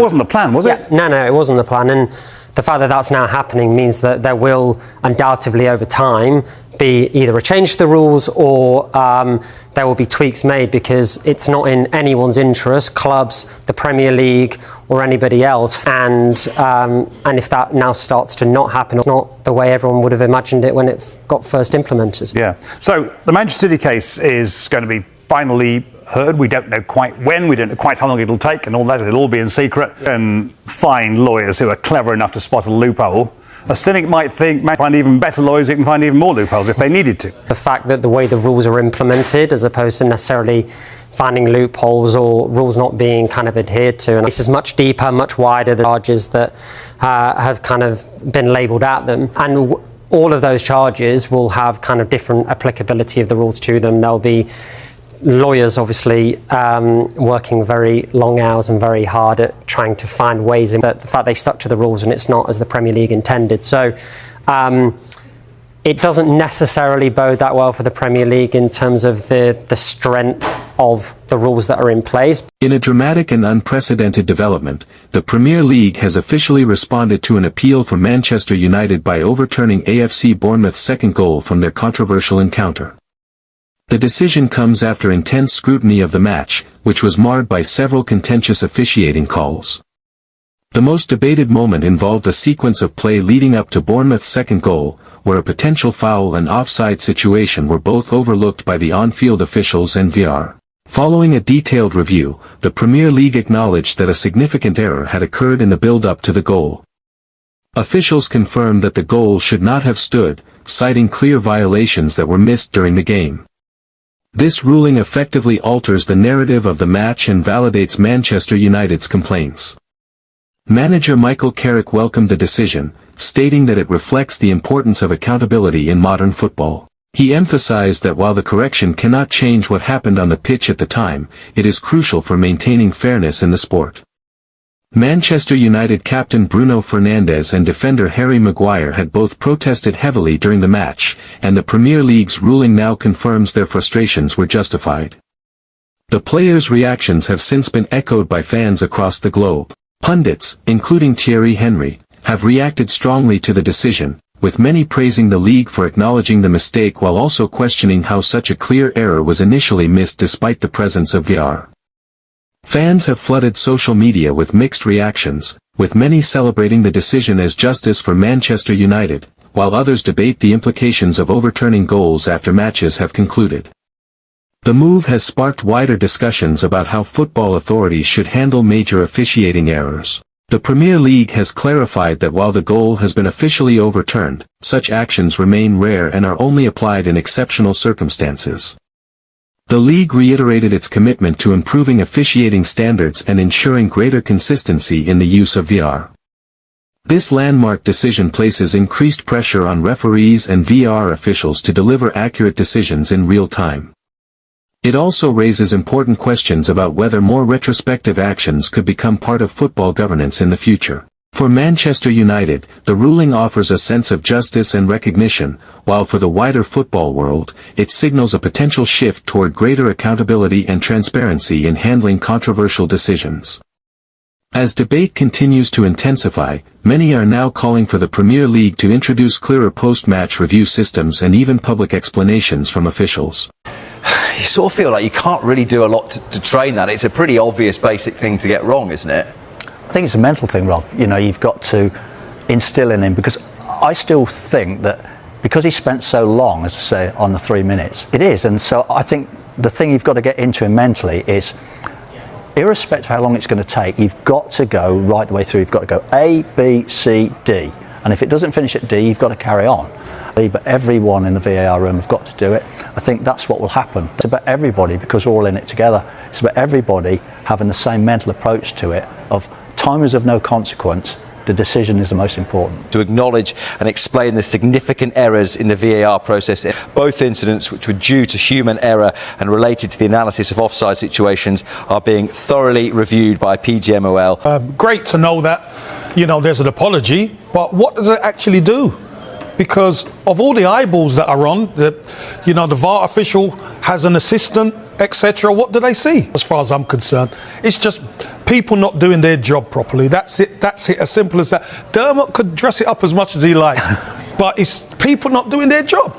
It wasn't the plan, was it? No, it wasn't the plan. And the fact that that's now happening means that there will undoubtedly over time be either a change to the rules or there will be tweaks made, because it's not in anyone's interest, clubs, the Premier League or anybody else. And if that now starts to not happen, it's not the way everyone would have imagined it when it got first implemented. Yeah. So the Manchester City case is going to be finally heard. We don't know quite when, we don't know quite how long it'll take and all that. It'll all be in secret. And find lawyers who are clever enough to spot a loophole. A cynic might find even better lawyers who can find even more loopholes if they needed to. The fact that the way the rules are implemented, as opposed to necessarily finding loopholes or rules not being kind of adhered to, and this is much deeper, much wider, the charges that have kind of been labelled at them. And all of those charges will have kind of different applicability of the rules to them. There'll be lawyers obviously working very long hours and very hard at trying to find ways in that the fact they've stuck to the rules and it's not as the Premier League intended. So it doesn't necessarily bode that well for the Premier League in terms of the strength of the rules that are in place. In a dramatic and unprecedented development, the Premier League has officially responded to an appeal from Manchester United by overturning AFC Bournemouth's second goal from their controversial encounter. The decision comes after intense scrutiny of the match, which was marred by several contentious officiating calls. The most debated moment involved a sequence of play leading up to Bournemouth's second goal, where a potential foul and offside situation were both overlooked by the on-field officials and VAR. Following a detailed review, the Premier League acknowledged that a significant error had occurred in the build-up to the goal. Officials confirmed that the goal should not have stood, citing clear violations that were missed during the game. This ruling effectively alters the narrative of the match and validates Manchester United's complaints. Manager Michael Carrick welcomed the decision, stating that it reflects the importance of accountability in modern football. He emphasized that while the correction cannot change what happened on the pitch at the time, it is crucial for maintaining fairness in the sport. Manchester United captain Bruno Fernandes and defender Harry Maguire had both protested heavily during the match, and the Premier League's ruling now confirms their frustrations were justified. The players' reactions have since been echoed by fans across the globe. Pundits, including Thierry Henry, have reacted strongly to the decision, with many praising the league for acknowledging the mistake while also questioning how such a clear error was initially missed despite the presence of VAR. Fans have flooded social media with mixed reactions, with many celebrating the decision as justice for Manchester United, while others debate the implications of overturning goals after matches have concluded. The move has sparked wider discussions about how football authorities should handle major officiating errors. The Premier League has clarified that while the goal has been officially overturned, such actions remain rare and are only applied in exceptional circumstances. The league reiterated its commitment to improving officiating standards and ensuring greater consistency in the use of VAR. This landmark decision places increased pressure on referees and VAR officials to deliver accurate decisions in real time. It also raises important questions about whether more retrospective actions could become part of football governance in the future. For Manchester United, the ruling offers a sense of justice and recognition, while for the wider football world, it signals a potential shift toward greater accountability and transparency in handling controversial decisions. As debate continues to intensify, many are now calling for the Premier League to introduce clearer post-match review systems and even public explanations from officials. You sort of feel like you can't really do a lot to train that. It's a pretty obvious basic thing to get wrong, isn't it? I think it's a mental thing, Rob. You know, you've got to instill in him, because I still think that because he spent so long, as I say, on the 3 minutes, it is. And so I think the thing you've got to get into him mentally is, irrespective of how long it's going to take, you've got to go right the way through. You've got to go A, B, C, D. And if it doesn't finish at D, you've got to carry on. But everyone in the VAR room have got to do it. I think that's what will happen. It's about everybody, because we're all in it together. It's about everybody having the same mental approach to it of time is of no consequence. The decision is the most important. To acknowledge and explain the significant errors in the VAR process, both incidents which were due to human error and related to the analysis of offside situations are being thoroughly reviewed by PGMOL. Great to know that, you know, there's an apology, but what does it actually do? Because of all the eyeballs that are on, the VAR official has an assistant etc. What do they see? As far as I'm concerned, it's just people not doing their job properly. That's it. As simple as that. Dermot could dress it up as much as he likes, but it's people not doing their job.